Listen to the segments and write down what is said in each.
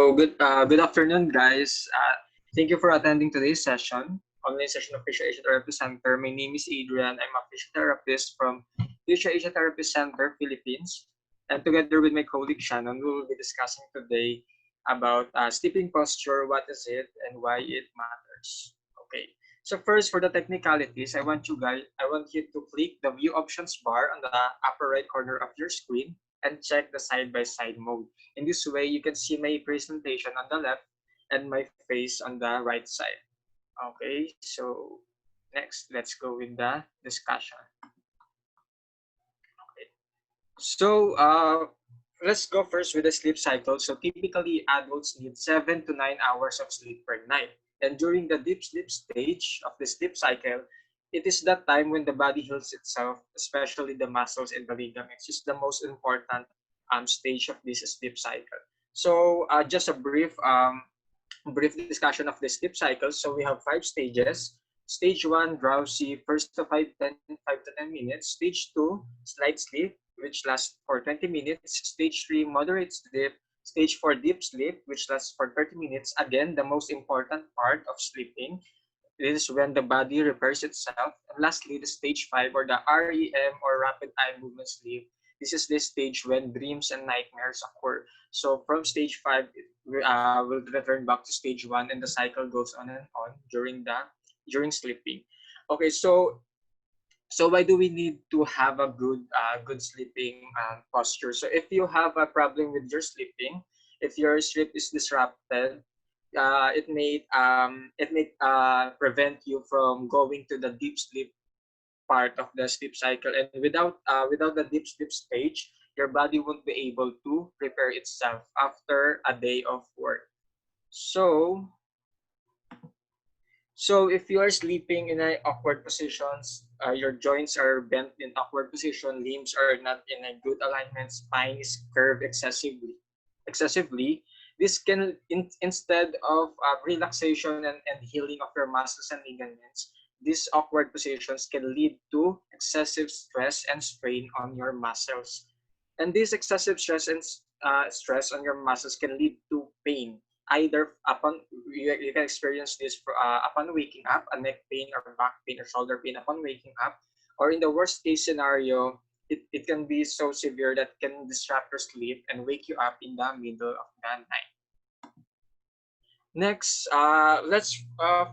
Good afternoon, guys. Thank you for attending today's online session of Physio Asia Therapy Centre. My name is Adrian. I'm a physiotherapist from Physio Asia Therapy Centre, Philippines. And together with my colleague Shannon, we will be discussing today about sleeping posture, what is it, and why it matters. Okay. So first, for the technicalities, I want you to click the View Options bar on the upper right corner of your screen and check the side-by-side mode. In this way, you can see my presentation on the left and my face on the right side. Okay, so next, let's go with the discussion. Okay. So let's go first with the sleep cycle. So typically, adults need 7 to 9 hours of sleep per night. And during the deep sleep stage of the sleep cycle, it is that time when the body heals itself, especially the muscles and the ligaments. It's the most important stage of this sleep cycle. So just a brief discussion of the sleep cycle. So we have 5 stages. Stage 1, drowsy, first to 5 to 10 minutes. Stage 2, slight sleep, which lasts for 20 minutes. Stage 3, moderate sleep. Stage 4, deep sleep, which lasts for 30 minutes. Again, the most important part of sleeping. This is when the body repairs itself. And lastly, the stage 5 or the REM or rapid eye movement sleep. This is the stage when dreams and nightmares occur. So from stage 5, we'll return back to stage 1 and the cycle goes on and on during sleeping. Okay, so why do we need to have a good sleeping posture? So if you have a problem with your sleeping, if your sleep is disrupted, it may prevent you from going to the deep sleep part of the sleep cycle. And without the deep sleep stage, your body won't be able to repair itself after a day of work. So if you are sleeping in awkward positions, your joints are bent in awkward position, limbs are not in a good alignment, spine is curved excessively, this can, instead of relaxation and healing of your muscles and ligaments, these awkward positions can lead to excessive stress and strain on your muscles. And this excessive stress on your muscles can lead to pain either upon you can experience this upon waking up, a neck pain or back pain or shoulder pain upon waking up, or in the worst case scenario, it can be so severe that can disrupt your sleep and wake you up in the middle of the night. Next, let's go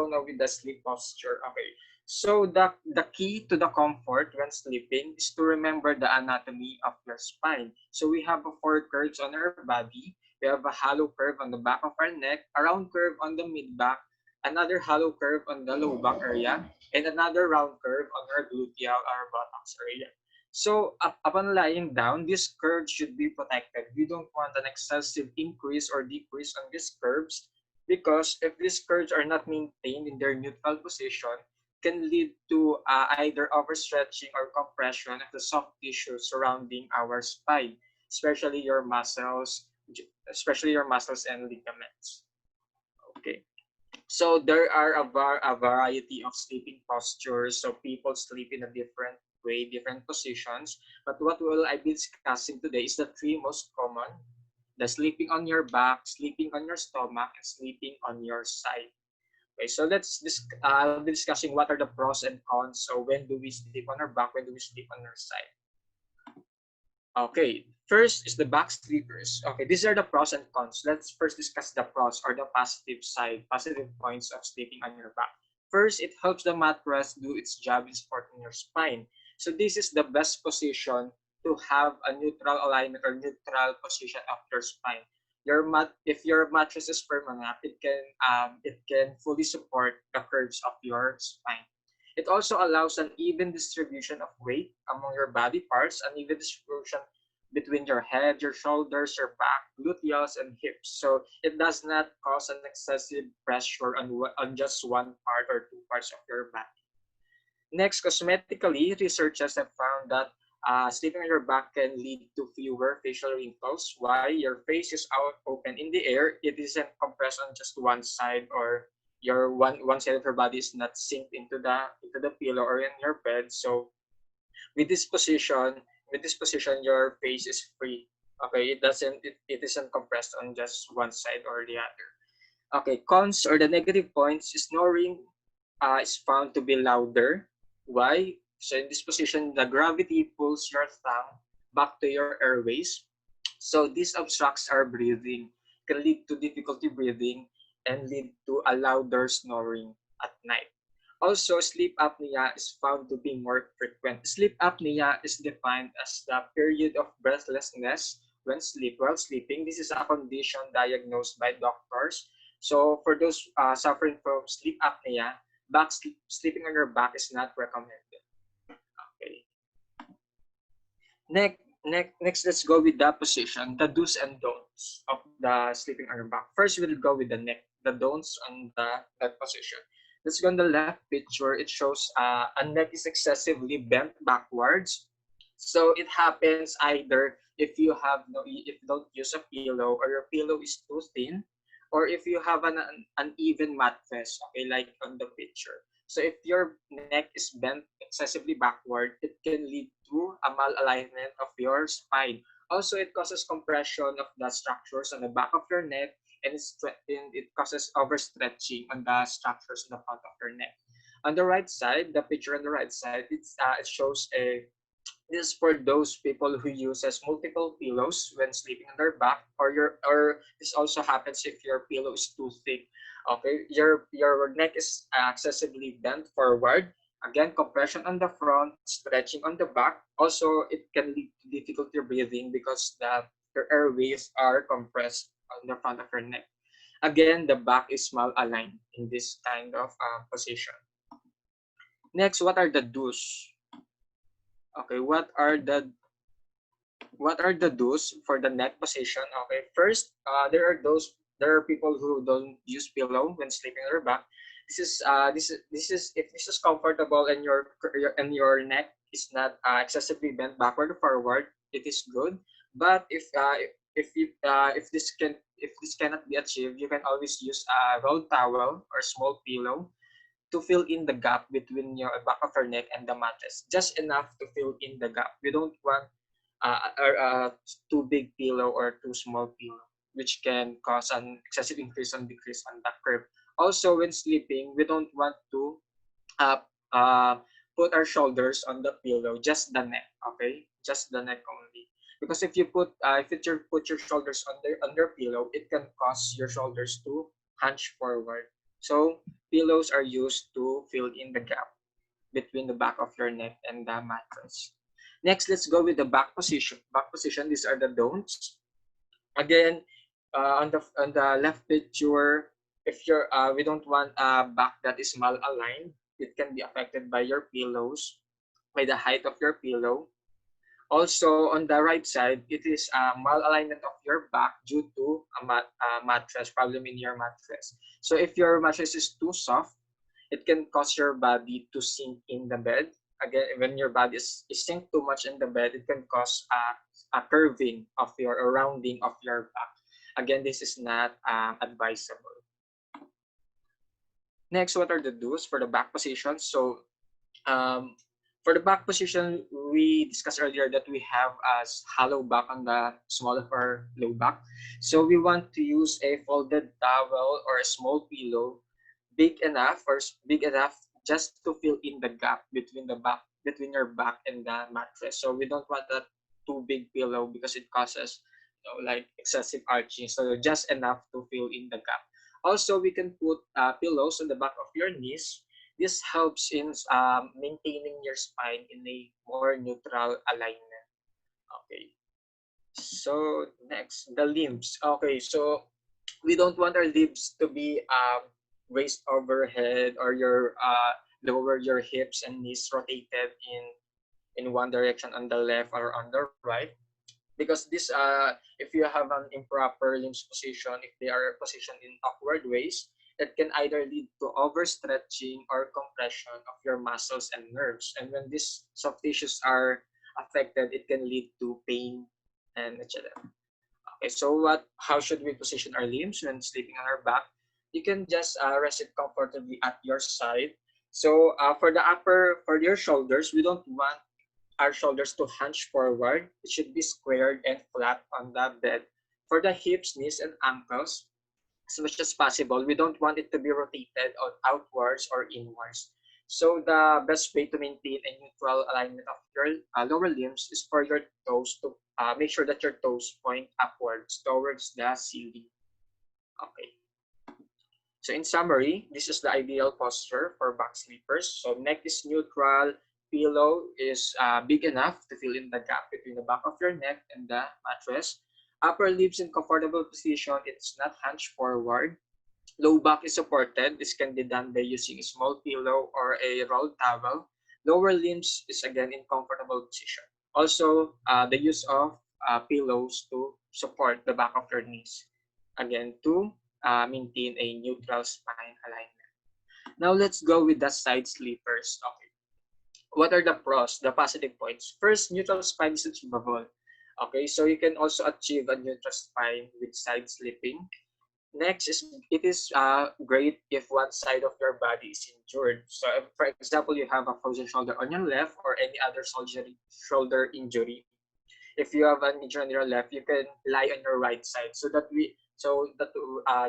now with the sleep posture. Okay, so the key to the comfort when sleeping is to remember the anatomy of your spine. So we have 4 curves on our body. We have a hollow curve on the back of our neck, a round curve on the mid back, another hollow curve on the low back area, and another round curve on our gluteal or buttocks area. So upon lying down, these curves should be protected. We don't want an excessive increase or decrease on these curves because if these curves are not maintained in their neutral position, can lead to either overstretching or compression of the soft tissue surrounding our spine, especially your muscles, and ligaments. Okay. So there are a variety of sleeping postures. So people sleep in a different way, different positions. But what will I be discussing today is the 3 most common: the sleeping on your back, sleeping on your stomach, and sleeping on your side. Okay, so I'll be discussing what are the pros and cons. So when do we sleep on our back? When do we sleep on our side? Okay, first is the back sleepers. Okay, these are the pros and cons. Let's first discuss the pros or the positive points of sleeping on your back. First, it helps the mattress do its job in supporting your spine. So this is the best position to have a neutral alignment or neutral position of your spine. If your mattress is firm enough, it can fully support the curves of your spine. It also allows an even distribution of weight among your body parts, an even distribution between your head, your shoulders, your back, gluteals, and hips. So it does not cause an excessive pressure on just one part or 2 parts of your body. Next, cosmetically, researchers have found that sleeping on your back can lead to fewer facial wrinkles. Why? Your face is out open in the air. It isn't compressed on just one side, or your one side of your body is not sink into the pillow or in your bed. So with this position, your face is free. Okay, it isn't compressed on just one side or the other. Okay, cons or the negative points, snoring is found to be louder. Why? So in this position, the gravity pulls your tongue back to your airways. So this obstructs our breathing, can lead to difficulty breathing and lead to a louder snoring at night. Also, sleep apnea is found to be more frequent. Sleep apnea is defined as the period of breathlessness while sleeping. This is a condition diagnosed by doctors. So for those suffering from sleep apnea, sleeping on your back is not recommended. Okay. Next, let's go with the position, the do's and don'ts of the sleeping on your back. First, we'll go with the neck, the don'ts on the neck position. Let's go on the left picture. It shows a neck is excessively bent backwards. So it happens either if you have if you don't use a pillow or your pillow is too thin, or if you have an uneven mattress, okay, like on the picture. So if your neck is bent excessively backward, it can lead to a malalignment of your spine. Also, it causes compression of the structures on the back of your neck, and it causes overstretching on the structures in the front of your neck. On the right side, the picture on the right side, it shows a this is for those people who uses multiple pillows when sleeping on their back, or this also happens if your pillow is too thick. Okay, your neck is excessively bent forward. Again, compression on the front, stretching on the back. Also, it can lead to difficulty breathing because your airways are compressed on the front of your neck. Again, the back is mal-aligned in this kind of position. Next, what are the do's? Okay, what are the do's for the neck position? Okay, first, there are people who don't use pillow when sleeping on their back. This is if this is comfortable and your neck is not excessively bent backward or forward, it is good. But if this cannot be achieved, you can always use a rolled towel or small pillow to fill in the gap between your back of your neck and the mattress, just enough to fill in the gap. We don't want too big pillow or too small pillow, which can cause an excessive increase and decrease on the curve. Also, when sleeping, we don't want to uh, uh, put our shoulders on the pillow, just the neck, okay? Just the neck only. Because if you put your shoulders under pillow, it can cause your shoulders to hunch forward. So pillows are used to fill in the gap between the back of your neck and the mattress. Next, let's go with the back position. Back position, these are the don'ts. Again, on the left picture, if we don't want a back that is mal-aligned, it can be affected by your pillows, by the height of your pillow. Also, on the right side, it is a malalignment of your back due to a mattress problem in your mattress. So if your mattress is too soft, it can cause your body to sink in the bed. Again, when your body is sink too much in the bed, it can cause a curving of your or rounding of your back. Again, this is not advisable. Next, what are the do's for the back position? So um, for the back position, we discussed earlier that we have a hollow back on the small of our low back. So we want to use a folded towel or a small pillow big enough just to fill in the gap between your back and the mattress. So we don't want a too big pillow because it causes like excessive arching. So just enough to fill in the gap. Also, we can put pillows on the back of your knees. This helps in maintaining your spine in a more neutral alignment. Okay. So next, the limbs. Okay, so we don't want our limbs to be raised overhead or your lower your hips and knees rotated in one direction on the left or on the right, because this if you have an improper limbs position, if they are positioned in awkward ways, it can either lead to overstretching or compression of your muscles and nerves. And when these soft tissues are affected, it can lead to pain and etc. Okay, so how should we position our limbs when sleeping on our back? You can just rest it comfortably at your side. So for your shoulders, we don't want our shoulders to hunch forward. It should be squared and flat on the bed. For the hips, knees, and ankles, as much as possible, we don't want it to be rotated on outwards or inwards. So the best way to maintain a neutral alignment of your lower limbs is for your toes to make sure that your toes point upwards towards the ceiling. Okay. So in summary, this is the ideal posture for back sleepers. So neck is neutral, pillow is big enough to fill in the gap between the back of your neck and the mattress. Upper lips in comfortable position, it's not hunched forward. Low back is supported. This can be done by using a small pillow or a rolled towel. Lower limbs is again in comfortable position. Also, the use of pillows to support the back of your knees. Again, to maintain a neutral spine alignment. Now let's go with the side sleepers. Okay. What are the pros, the positive points? First, neutral spine is achievable. Okay, so you can also achieve a neutral spine with side sleeping. Next is it is great if one side of your body is injured. So, if, for example, you have a frozen shoulder on your left or any other shoulder injury. If you have an injury on your left, you can lie on your right side so that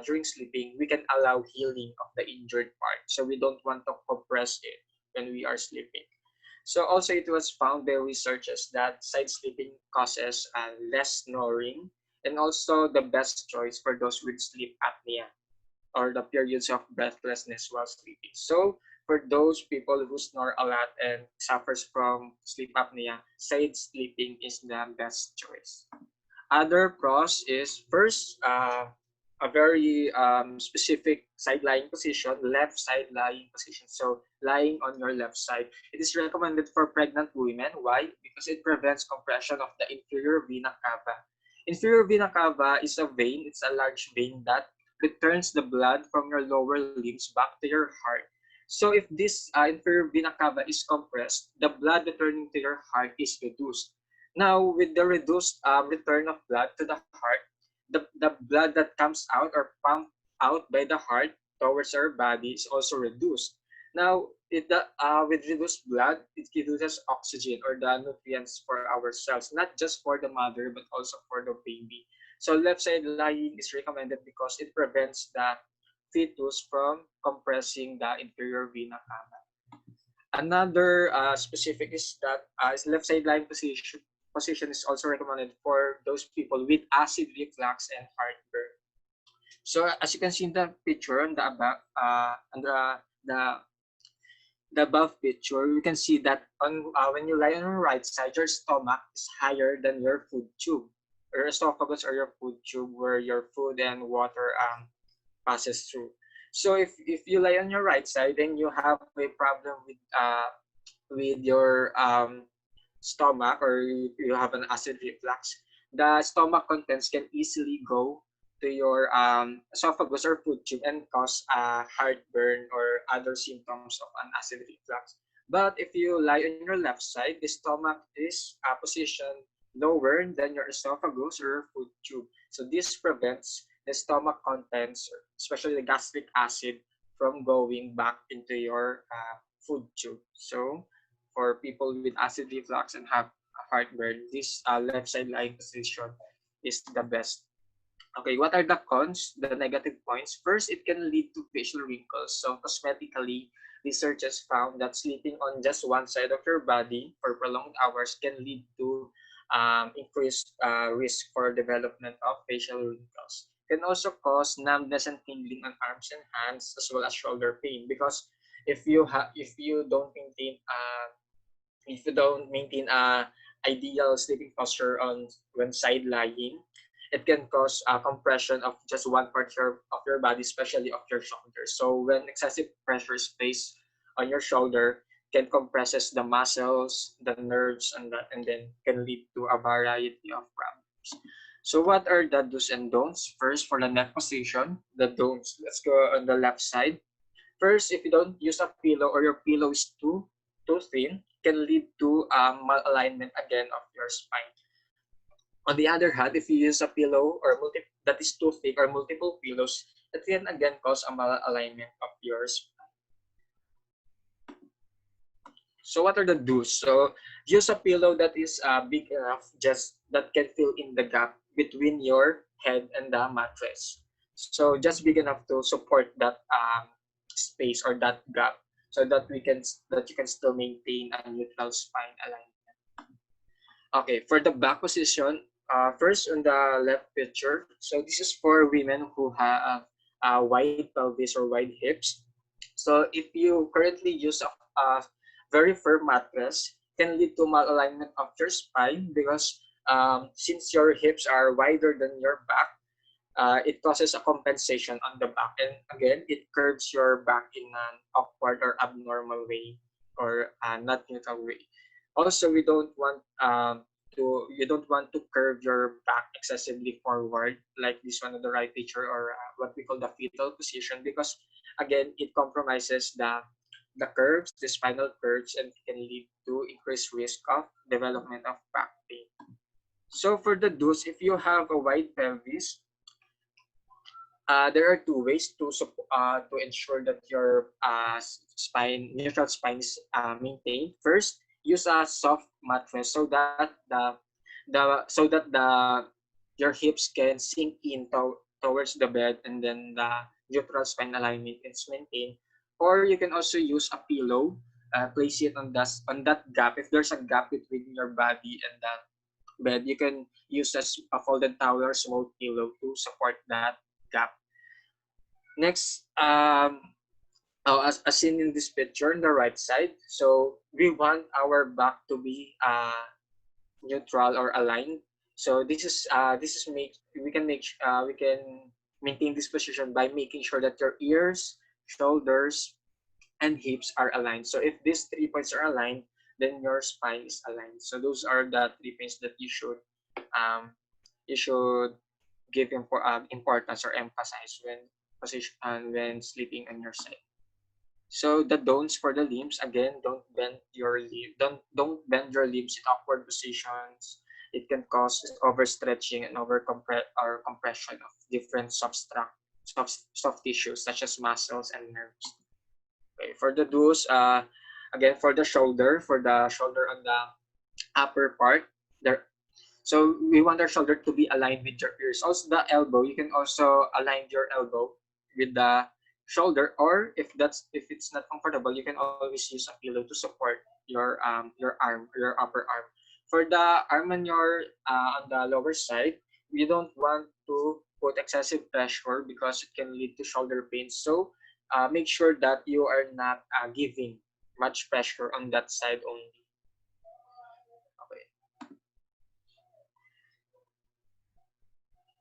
during sleeping we can allow healing of the injured part. So we don't want to compress it when we are sleeping. So also it was found by researchers that side sleeping causes less snoring and also the best choice for those with sleep apnea or the periods of breathlessness while sleeping. So for those people who snore a lot and suffers from sleep apnea, side sleeping is the best choice. Other pros is first, a very specific side lying position, left side lying position. So lying on your left side. It is recommended for pregnant women. Why? Because it prevents compression of the inferior vena cava. Inferior vena cava is a vein. It's a large vein that returns the blood from your lower limbs back to your heart. So if this inferior vena cava is compressed, the blood returning to your heart is reduced. Now, with the reduced return of blood to the heart, the blood that comes out or pumped out by the heart towards our body is also reduced. Now, with reduced blood, it reduces oxygen or the nutrients for our cells, not just for the mother, but also for the baby. So left side lying is recommended because it prevents the fetus from compressing the inferior vena cava. Another specific is that left side lying position is also recommended for those people with acid reflux and heartburn. So as you can see in the picture on the above, the the above picture, we can see that when you lie on your right side, your stomach is higher than your food tube, or esophagus or your food tube, where your food and water passes through. So if you lie on your right side, then you have a problem with your stomach, or you have an acid reflux, the stomach contents can easily go to your esophagus or food tube and cause heartburn or other symptoms of an acid reflux. But if you lie on your left side, the stomach is positioned lower than your esophagus or your food tube. So this prevents the stomach contents, especially the gastric acid, from going back into your food tube. So for people with acid reflux and have heartburn, this left side lying position is the best. Okay, what are the cons, the negative points? First, it can lead to facial wrinkles. So cosmetically, researchers found that sleeping on just one side of your body for prolonged hours can lead to increased risk for development of facial wrinkles. Can also cause numbness and tingling on arms and hands, as well as shoulder pain, because if you don't maintain a ideal sleeping posture on when side lying, it can cause compression of just one part of your body, especially of your shoulder. So when excessive pressure is placed on your shoulder, can compresses the muscles, the nerves, and then can lead to a variety of problems. So what are the do's and don'ts? First, for the neck position, the don'ts. Let's go on the left side. First, if you don't use a pillow or your pillow is too thin, can lead to malalignment again of your spine. On the other hand, if you use a pillow that is too thick or multiple pillows, that can again cause a malalignment of your spine. So what are the do's? So use a pillow that is big enough, just that can fill in the gap between your head and the mattress. So just big enough to support that space or that gap, so that you can still maintain a neutral spine alignment. Okay, for the back position, first on the left picture, so this is for women who have a wide pelvis or wide hips. So if you currently use a very firm mattress, can lead to malalignment of your spine because since your hips are wider than your back, it causes a compensation on the back, and again it curves your back in an awkward or abnormal way, or not neutral way. Also, we don't want to you don't want to curve your back excessively forward, like this one on the right picture, or what we call the fetal position, because again it compromises the curves, the spinal curves, and can lead to increased risk of development of back pain. So for the do's, if you have a wide pelvis, there are two ways to ensure that your neutral spine is maintained. First, use a soft mattress so that your hips can sink in towards the bed, and then the neutral spine alignment is maintained. Or you can also use a pillow, place it on that gap. If there's a gap between your body and the bed, you can use a folded towel or small pillow to support that gap. Next, as seen in this picture on the right side, so we want our back to be neutral or aligned. So this is make we can maintain this position by making sure that your ears, shoulders, and hips are aligned. So if these 3 points are aligned, then your spine is aligned. So those are the 3 points that um, you should give importance or emphasize when sleeping on your side. So the don'ts for the limbs, again, don't bend your limbs in awkward positions. It can cause overstretching and or compression of different soft tissues such as muscles and nerves. Okay, for the do's, again, for the shoulder on the upper part, there. So we want our shoulder to be aligned with your ears. Also the elbow, you can also align your elbow with the shoulder, or if it's not comfortable, you can always use a pillow to support your arm, your upper arm. For the arm on the lower side, we don't want to put excessive pressure because it can lead to shoulder pain. So make sure that you are not giving much pressure on that side only. Okay.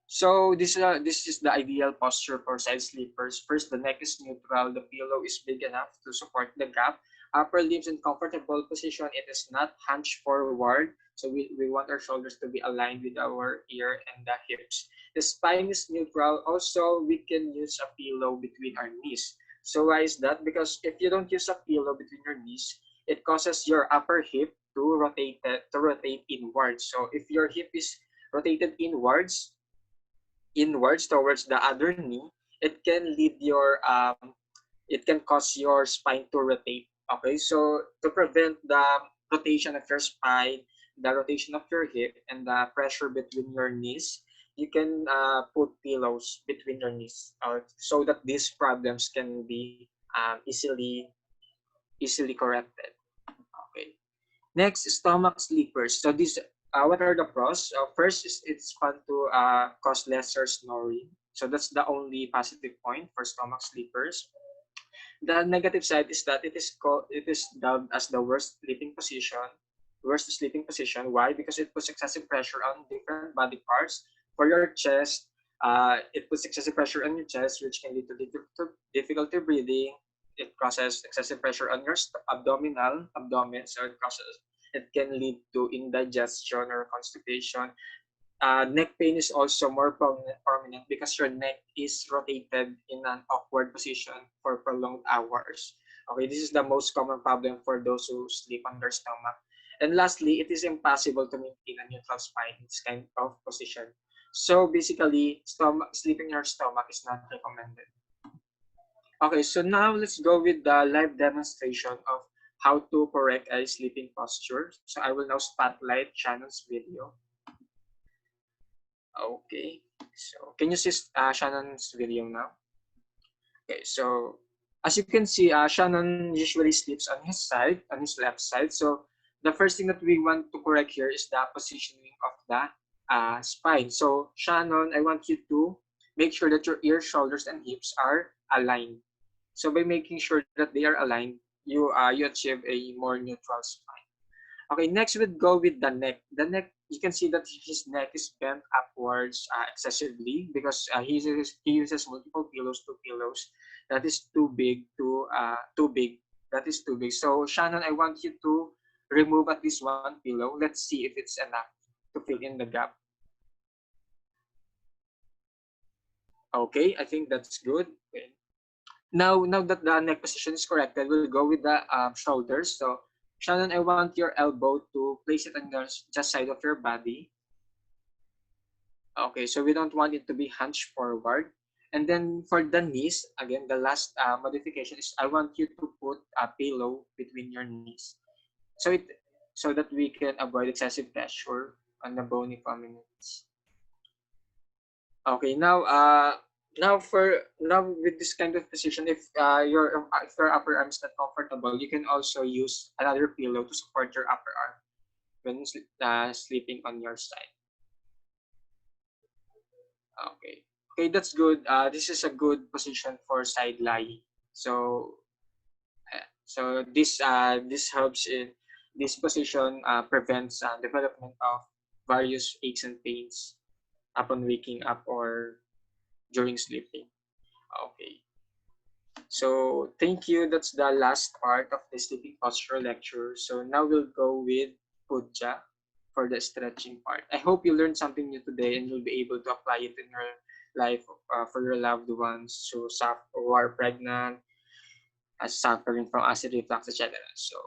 So this is the ideal posture for side sleepers. First, the neck is neutral. The pillow is big enough to support the gap. Upper limbs in comfortable position. It is not hunched forward. So we want our shoulders to be aligned with our ear and the hips. The spine is neutral. Also, we can use a pillow between our knees. So why is that? Because if you don't use a pillow between your knees, it causes your upper hip to rotate inwards. So if your hip is rotated inwards towards the other knee, it can it can cause your spine to rotate. Okay, so to prevent the rotation of your spine, the rotation of your hip, and the pressure between your knees, you can put pillows between your knees, so that these problems can be easily corrected. Okay. Next, stomach sleepers. So what are the pros? First is it's fun to cause lesser snoring. So that's the only positive point for stomach sleepers. The negative side is that it is dubbed as the worst sleeping position. Worst sleeping position. Why? Because it puts excessive pressure on different body parts. For your chest, it puts excessive pressure on your chest, which can lead to difficulty breathing. It causes excessive pressure on your abdomen, so it can lead to indigestion or constipation. Neck pain is also more prominent because your neck is rotated in an awkward position for prolonged hours. Okay, this is the most common problem for those who sleep on their stomach. And lastly, it is impossible to maintain a neutral spine in this kind of position. So basically, sleeping in your stomach is not recommended. Okay, so now let's go with the live demonstration of how to correct a sleeping posture. So I will now spotlight Shannon's video. Okay, so can you see Shannon's video now? Okay, so as you can see, Shannon usually sleeps on his side, on his left side. So the first thing that we want to correct here is the positioning of the spine. So Shannon, I want you to make sure that your ears, shoulders, and hips are aligned. So by making sure that they are aligned, you achieve a more neutral spine. Okay, next we'd go with the neck. The neck, you can see that his neck is bent upwards excessively because he uses multiple pillows, two pillows. That is too big, too big. That is too big. So Shannon, I want you to remove at least one pillow. Let's see if it's enough to fill in the gap. Okay, I think that's good. Okay. Now that the neck position is corrected, we'll go with the shoulders. So Shannon, I want your elbow to place it on the just side of your body. Okay, so we don't want it to be hunched forward. And then for the knees, again, the last modification is I want you to put a pillow between your knees, so that we can avoid excessive pressure on the bony prominence. Okay, now with this kind of position, if your upper arm is not comfortable, you can also use another pillow to support your upper arm when sleeping on your side. Okay, okay, that's good. This is a good position for side lying. So this helps in this position prevents development of various aches and pains upon waking up or during sleeping. Okay. So thank you. That's the last part of the sleeping posture lecture. So now we'll go with Puja for the stretching part. I hope you learned something new today and you'll be able to apply it in your life for your loved ones who are pregnant, suffering from acid reflux, etc. So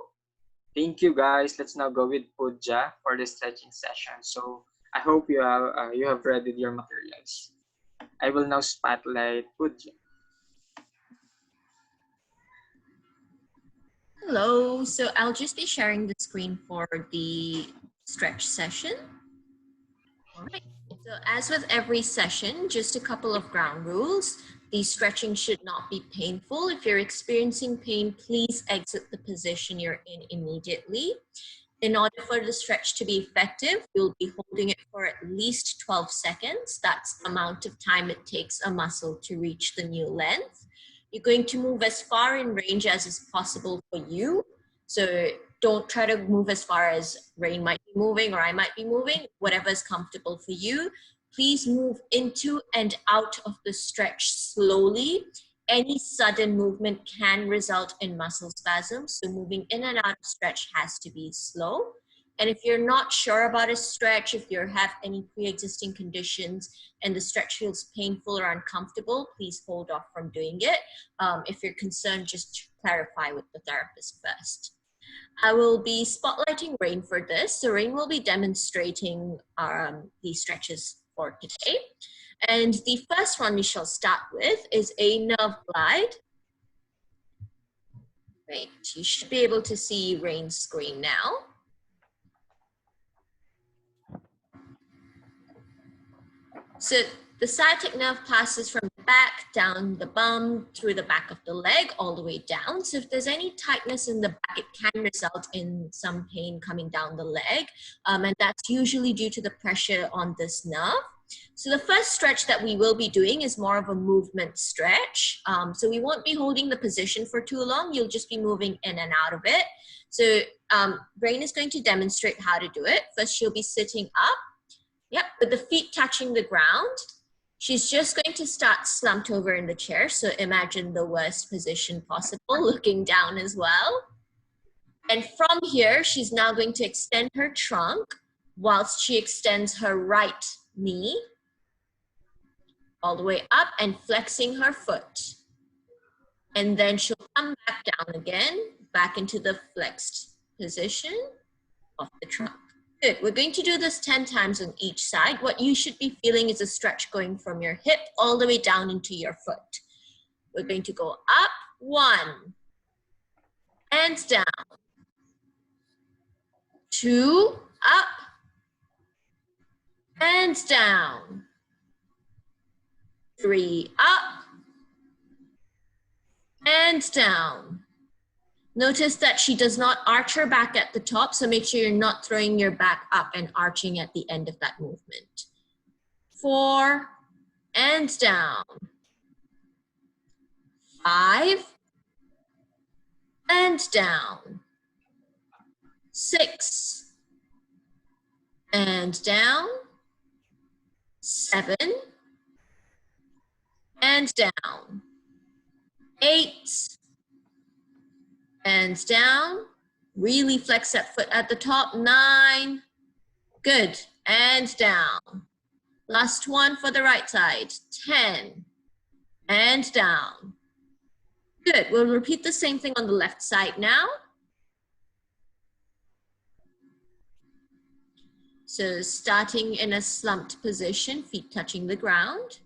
thank you guys. Let's now go with Puja for the stretching session. So I hope you have read your materials. I will now spotlight Puja. Hello, so I'll just be sharing the screen for the stretch session. All right, so as with every session, just a couple of ground rules. The stretching should not be painful. If you're experiencing pain, please exit the position you're in immediately. In order for the stretch to be effective, you'll be holding it for at least 12 seconds. That's the amount of time it takes a muscle to reach the new length. You're going to move as far in range as is possible for you. So don't try to move as far as Rain might be moving or I might be moving, whatever is comfortable for you. Please move into and out of the stretch slowly. Any sudden movement can result in muscle spasms, so moving in and out of stretch has to be slow. And if you're not sure about a stretch, if you have any pre-existing conditions and the stretch feels painful or uncomfortable, please hold off from doing it. If you're concerned, just clarify with the therapist first. I will be spotlighting Rain for this. So Rain will be demonstrating the stretches for today. And the first one we shall start with is a nerve glide. Great, you should be able to see Rain's screen now. So the sciatic nerve passes from the back, down the bum, through the back of the leg, all the way down. So if there's any tightness in the back, it can result in some pain coming down the leg. And that's usually due to the pressure on this nerve. So the first stretch that we will be doing is more of a movement stretch. So we won't be holding the position for too long. You'll just be moving in and out of it. So Rain is going to demonstrate how to do it. First, she'll be sitting up. Yep, with the feet touching the ground. She's just going to start slumped over in the chair. So imagine the worst position possible, looking down as well. And from here, she's now going to extend her trunk whilst she extends her right knee all the way up and flexing her foot. And then she'll come back down again, back into the flexed position of the trunk. Good, we're going to do this 10 times on each side. What you should be feeling is a stretch going from your hip all the way down into your foot. We're going to go up, 1, and down. 2, up and down. 3, up and down. Notice that she does not arch her back at the top, so make sure you're not throwing your back up and arching at the end of that movement. 4, and down. 5, and down. 6, and down. 7, and down. 8, and down. Really flex that foot at the top. 9, good, and down. Last one for the right side. 10, and down. Good, we'll repeat the same thing on the left side now. So starting in a slumped position, feet touching the ground,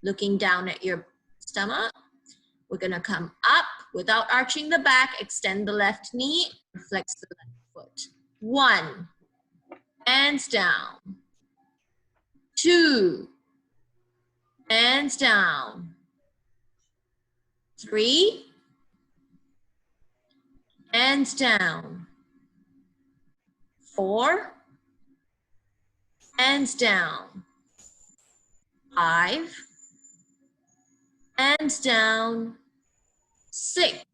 looking down at your stomach. We're gonna come up without arching the back, extend the left knee, flex the left foot. 1, and down. 2, and down. 3, and down. 4, and down. 5, and down. 6,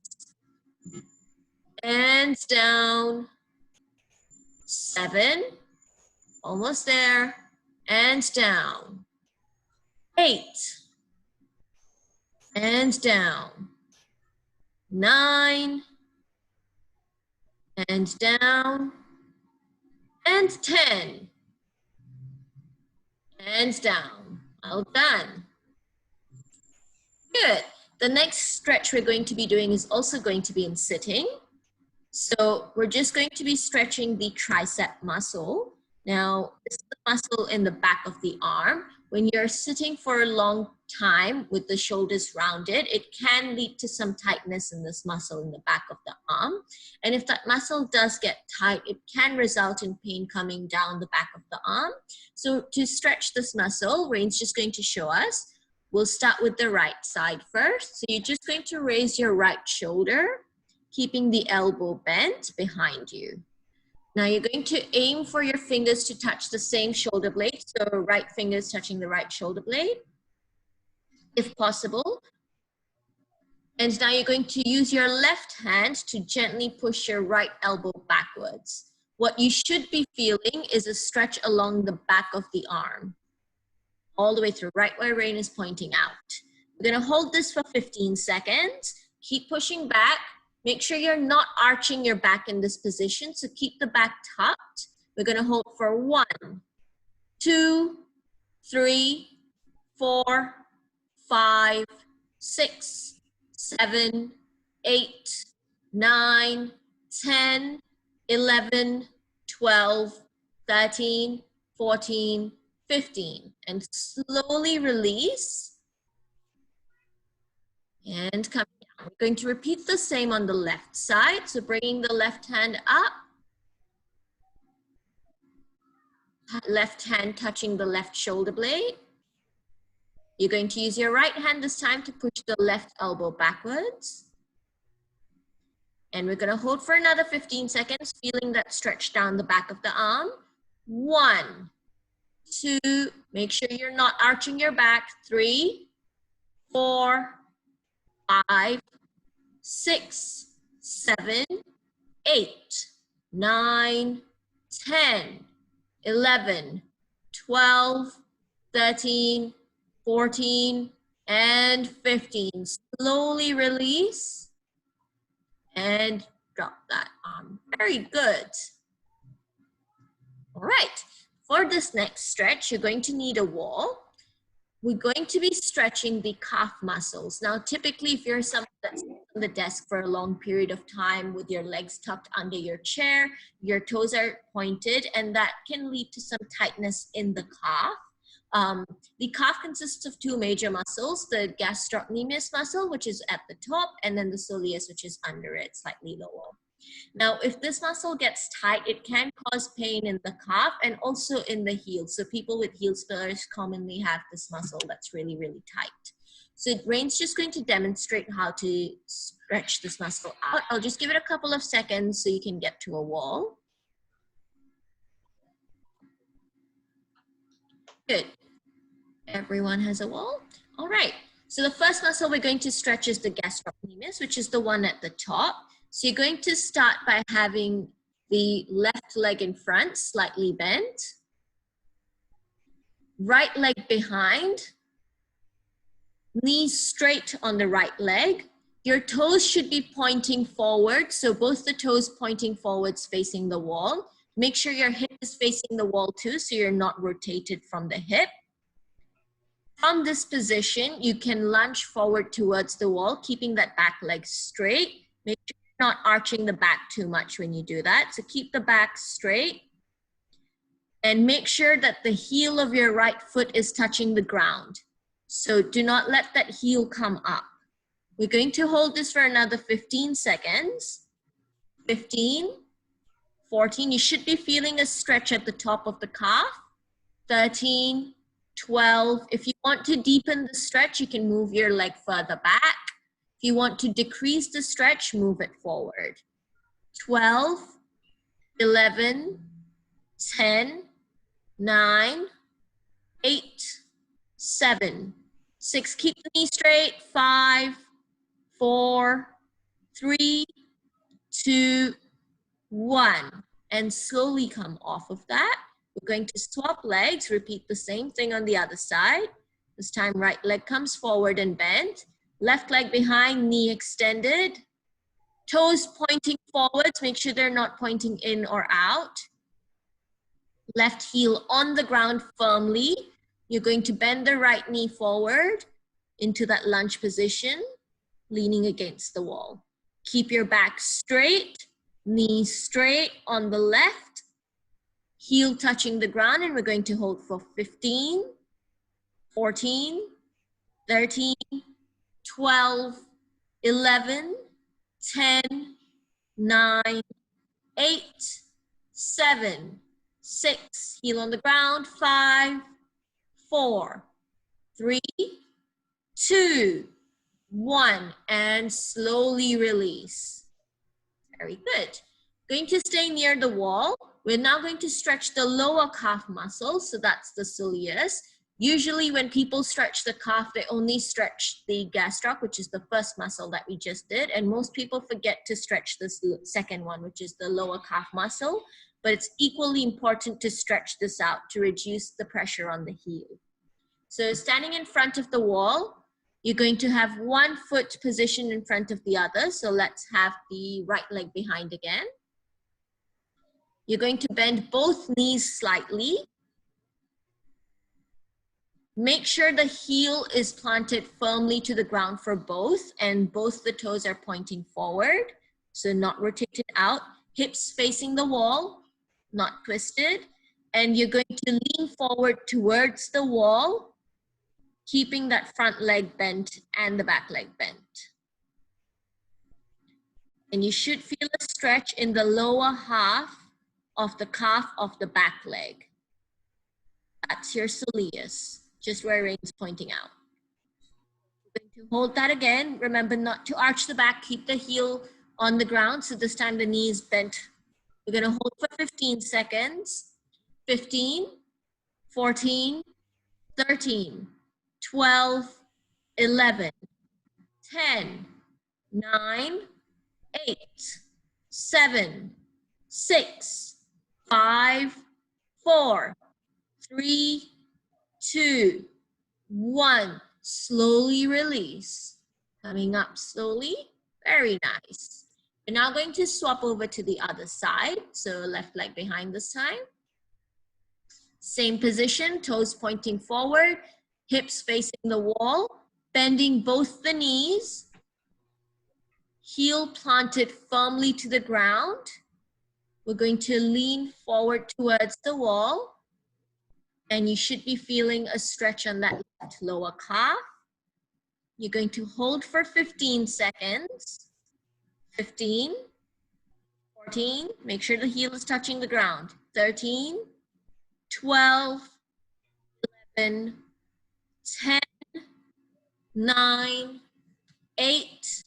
and down. 7, almost there, and down. 8, and down. 9, and down. And 10, and down. Well done. Good. The next stretch we're going to be doing is also going to be in sitting. So we're just going to be stretching the tricep muscle. Now, this is the muscle in the back of the arm. When you're sitting for a long time with the shoulders rounded, it can lead to some tightness in this muscle in the back of the arm. And if that muscle does get tight, it can result in pain coming down the back of the arm. So to stretch this muscle, Rain's just going to show us. We'll start with the right side first. So you're just going to raise your right shoulder, keeping the elbow bent behind you. Now you're going to aim for your fingers to touch the same shoulder blade. So right fingers touching the right shoulder blade, if possible. And now you're going to use your left hand to gently push your right elbow backwards. What you should be feeling is a stretch along the back of the arm, all the way through, right where Rain is pointing out. We're gonna hold this for 15 seconds. Keep pushing back. Make sure you're not arching your back in this position, so keep the back tucked. We're gonna hold for 1, 2, 3, 4, 5, 6, 7, 8, 9, 10, 11, 12, 13, 14, 15. And slowly release and come down. We're going to repeat the same on the left side. So bringing the left hand up, left hand touching the left shoulder blade. You're going to use your right hand this time to push the left elbow backwards. And we're gonna hold for another 15 seconds, feeling that stretch down the back of the arm. 1, 2, make sure you're not arching your back. 3, 4, 5, 6, 7, 8, 9, 10, 11, 12, 13, 14, and 15. Slowly release and drop that arm. Very good. All right, for this next stretch, you're going to need a wall. We're going to be stretching the calf muscles. Now, typically, if you're someone that's on the desk for a long period of time with your legs tucked under your chair, your toes are pointed, and that can lead to some tightness in the calf. The calf consists of two major muscles, the gastrocnemius muscle, which is at the top, and then the soleus, which is under it, slightly lower. Now, if this muscle gets tight, it can cause pain in the calf and also in the heel. So people with heel spurs commonly have this muscle that's really, really tight. So Rain's just going to demonstrate how to stretch this muscle out. I'll just give it a couple of seconds so you can get to a wall. Good. Everyone has a wall? All right. So the first muscle we're going to stretch is the gastrocnemius, which is the one at the top. So you're going to start by having the left leg in front, slightly bent. Right leg behind. Knees straight on the right leg. Your toes should be pointing forward. So both the toes pointing forwards facing the wall. Make sure your hip is facing the wall too, so you're not rotated from the hip. From this position, you can lunge forward towards the wall, keeping that back leg straight. Make sure you're not arching the back too much when you do that. So keep the back straight. And make sure that the heel of your right foot is touching the ground. So do not let that heel come up. We're going to hold this for another 15 seconds. 15, 14. You should be feeling a stretch at the top of the calf. 13, 12. If you want to deepen the stretch, you can move your leg further back. If you want to decrease the stretch, move it forward. 12, 11, 10, 9, 8, 7, 6. Keep the knee straight. 5, 4, 3, 2, 1. And slowly come off of that. We're going to swap legs, repeat the same thing on the other side. This time, right leg comes forward and bent. Left leg behind, knee extended. Toes pointing forwards, make sure they're not pointing in or out. Left heel on the ground firmly. You're going to bend the right knee forward into that lunge position, leaning against the wall. Keep your back straight, knee straight on the left. Heel touching the ground, and we're going to hold for 15, 14, 13, 12, 11, 10, 9, 8, 7, 6. Heel on the ground. 5, 4, 3, 2, 1. And slowly release. Very good. Going to stay near the wall. We're now going to stretch the lower calf muscle, so that's the soleus. Usually when people stretch the calf, they only stretch the gastroc, which is the first muscle that we just did, and most people forget to stretch this second one, which is the lower calf muscle, but it's equally important to stretch this out to reduce the pressure on the heel. So standing in front of the wall, you're going to have one foot positioned in front of the other, so let's have the right leg behind again. You're going to bend both knees slightly. Make sure the heel is planted firmly to the ground for both, and both the toes are pointing forward, so not rotated out. Hips facing the wall, not twisted. And you're going to lean forward towards the wall, keeping that front leg bent and the back leg bent. And you should feel a stretch in the lower half of the calf of the back leg. That's your soleus, just where Rain's pointing out. We're going to hold that again. Remember not to arch the back, keep the heel on the ground. So this time the knee is bent. We're going to hold for 15 seconds. 15, 14, 13, 12, 11, 10, 9, 8, 7, 6, 5, 4, 3, 2, 1. Slowly release. Coming up slowly. Very nice. We're now going to swap over to the other side. So left leg behind this time. Same position, toes pointing forward, hips facing the wall, bending both the knees, heel planted firmly to the ground. We're going to lean forward towards the wall. And you should be feeling a stretch on that left lower calf. You're going to hold for 15 seconds. 15, 14, make sure the heel is touching the ground. 13, 12, 11, 10, 9, 8,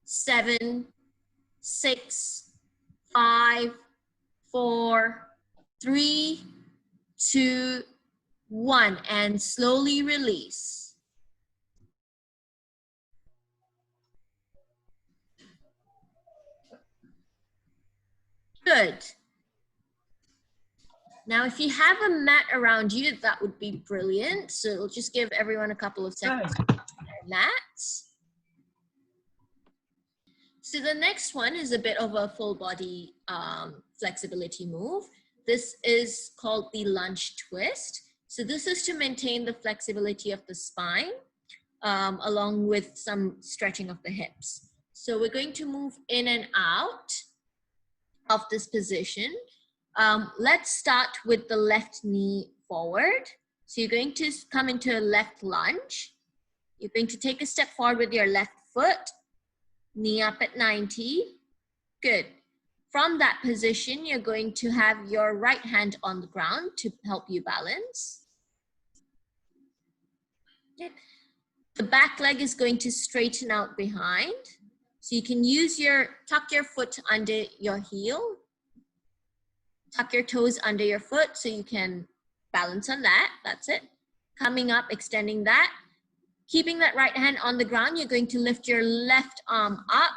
7, 6, 5, 4, 3, 2, 1, and slowly release. Good. Now, if you have a mat around you, that would be brilliant. So it'll just give everyone a couple of seconds to get their mats. So the next one is a bit of a full body flexibility move. This is called the lunge twist. So this is to maintain the flexibility of the spine along with some stretching of the hips. So we're going to move in and out of this position. Let's start with the left knee forward. So you're going to come into a left lunge. You're going to take a step forward with your left foot, knee up at 90. Good. From that position, you're going to have your right hand on the ground to help you balance. Good. The back leg is going to straighten out behind. So you can use tuck your foot under your heel. Tuck your toes under your foot so you can balance on that. That's it. Coming up, extending that. Keeping that right hand on the ground, you're going to lift your left arm up.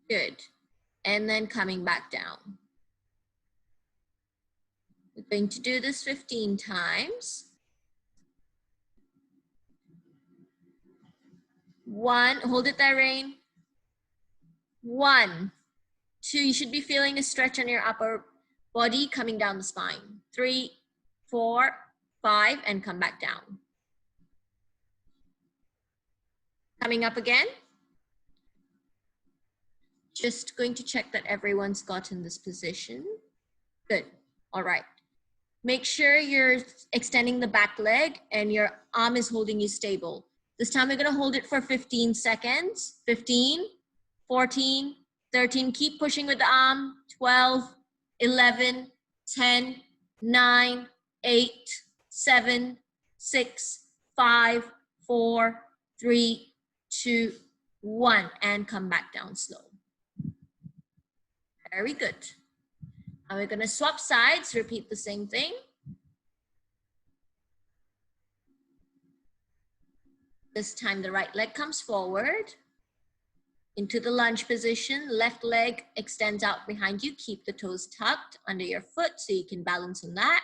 Good. And then coming back down. We're going to do this 15 times. 1, hold it there, Rain. 1, 2, you should be feeling a stretch on your upper body coming down the spine. 3, 4, 5, and come back down. Coming up again. Just going to check that everyone's gotten this position. Good. All right. Make sure you're extending the back leg and your arm is holding you stable. This time we're going to hold it for 15 seconds. 15, 14, 13. Keep pushing with the arm. 12, 11, 10, 9, 8, 7, 6, 5, 4, 3, 2, 1. And come back down slow. Very good. Now we're going to swap sides, repeat the same thing. This time the right leg comes forward into the lunge position. Left leg extends out behind you. Keep the toes tucked under your foot so you can balance on that.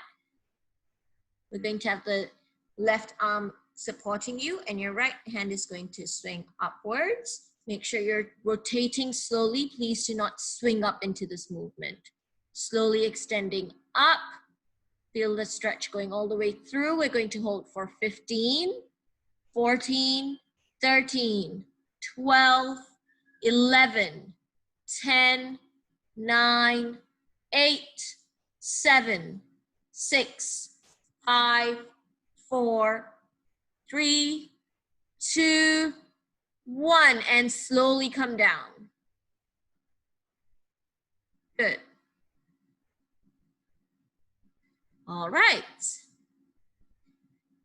We're going to have the left arm supporting you and your right hand is going to swing upwards. Make sure you're rotating slowly. Please do not swing up into this movement. Slowly extending up. Feel the stretch going all the way through. We're going to hold for 15, 14, 13, 12, 11, 10, 9, 8, 7, 6, 5, 4, 3, 2, 1, and slowly come down. Good. All right.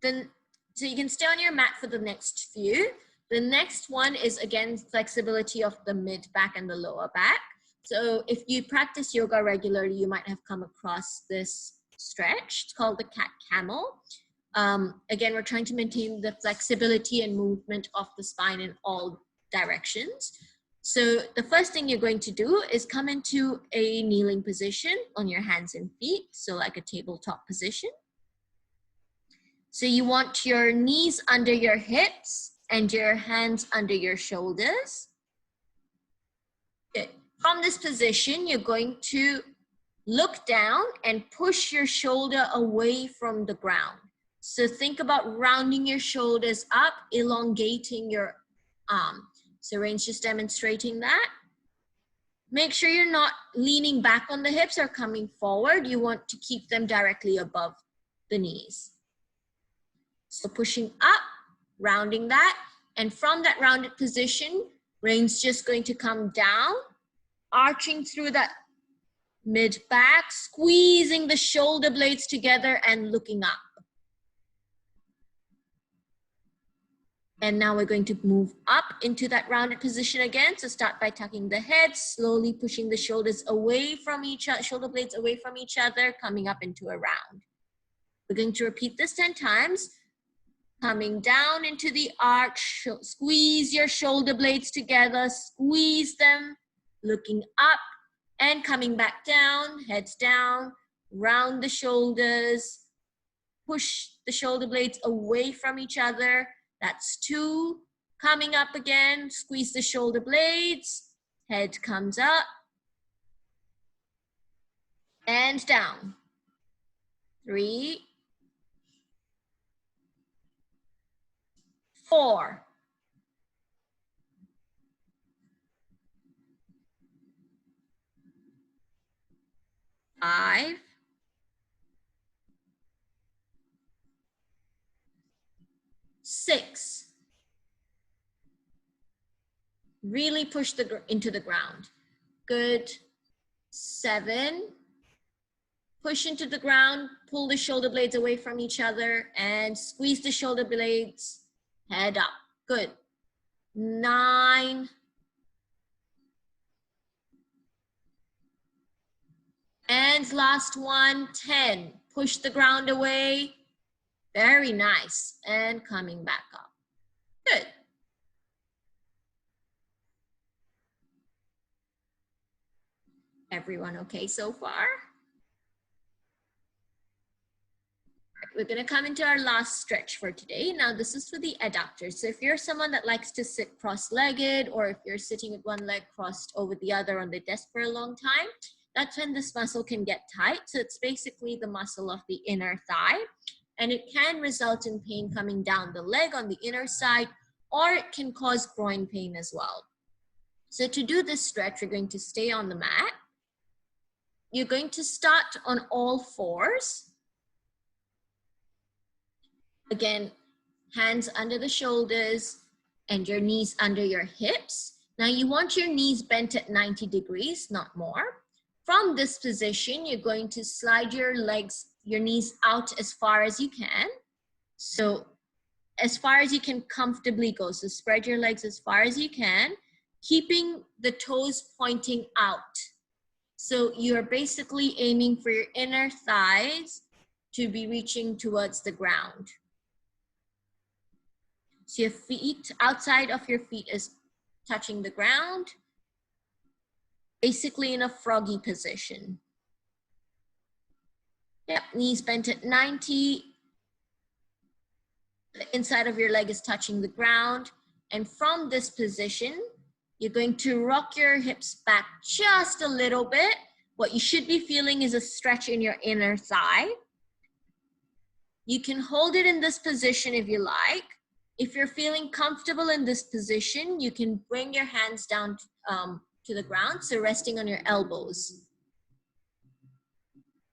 Then, so you can stay on your mat for the next few. The next one is again flexibility of the mid back and the lower back. So if you practice yoga regularly, you might have come across this stretch. It's called the cat camel. Again, we're trying to maintain the flexibility and movement of the spine in all directions. So the first thing you're going to do is come into a kneeling position on your hands and feet. So like a tabletop position. So you want your knees under your hips and your hands under your shoulders. Good. From this position, you're going to look down and push your shoulder away from the ground. So think about rounding your shoulders up, elongating your arm. So Rain's just demonstrating that. Make sure you're not leaning back on the hips or coming forward. You want to keep them directly above the knees. So pushing up, rounding that, and from that rounded position, brain's just going to come down, arching through that mid back, squeezing the shoulder blades together and looking up. And now we're going to move up into that rounded position again. So start by tucking the head, slowly pushing the shoulders away from each other, shoulder blades away from each other, coming up into a round. We're going to repeat this 10 times. Coming down into the arch, squeeze your shoulder blades together, squeeze them, looking up and coming back down, heads down, round the shoulders, push the shoulder blades away from each other. That's 2. Coming up again, squeeze the shoulder blades, head comes up and down. 3, 4, 5, 6. Really push into the ground. Good. 7. Push into the ground, pull the shoulder blades away from each other and squeeze the shoulder blades, head up. Good. 9. And last one, 10. Push the ground away. Very nice. And coming back up. Good. Everyone okay so far? We're going to come into our last stretch for today. Now, this is for the adductors. So if you're someone that likes to sit cross-legged, or if you're sitting with one leg crossed over the other on the desk for a long time, that's when this muscle can get tight. So it's basically the muscle of the inner thigh, and it can result in pain coming down the leg on the inner side, or it can cause groin pain as well. So to do this stretch, you're going to stay on the mat. You're going to start on all fours. Again, hands under the shoulders and your knees under your hips. Now you want your knees bent at 90 degrees, not more. From this position, you're going to slide your legs, your knees out as far as you can. So as far as you can comfortably go. So spread your legs as far as you can, keeping the toes pointing out. So you're basically aiming for your inner thighs to be reaching towards the ground. So your feet, outside of your feet is touching the ground, basically in a froggy position. Yep, knees bent at 90. The inside of your leg is touching the ground. And from this position, you're going to rock your hips back just a little bit. What you should be feeling is a stretch in your inner thigh. You can hold it in this position if you like. If you're feeling comfortable in this position, you can bring your hands down to the ground, so resting on your elbows.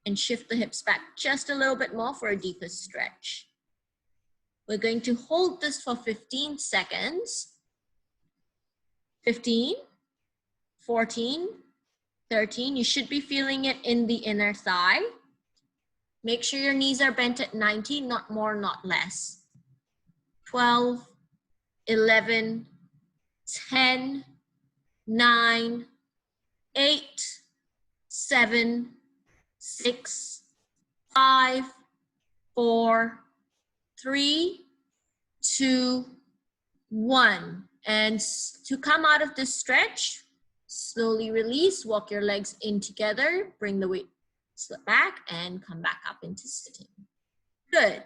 And shift the hips back just a little bit more for a deeper stretch. We're going to hold this for 15 seconds. 15, 14, 13. You should be feeling it in the inner thigh. Make sure your knees are bent at 90, not more, not less. 12, 11, 10, 9, 8, 7, 6, 5, 4, 3, 2, 1. And to come out of this stretch, slowly release, walk your legs in together, bring the weight slip back and come back up into sitting. Good.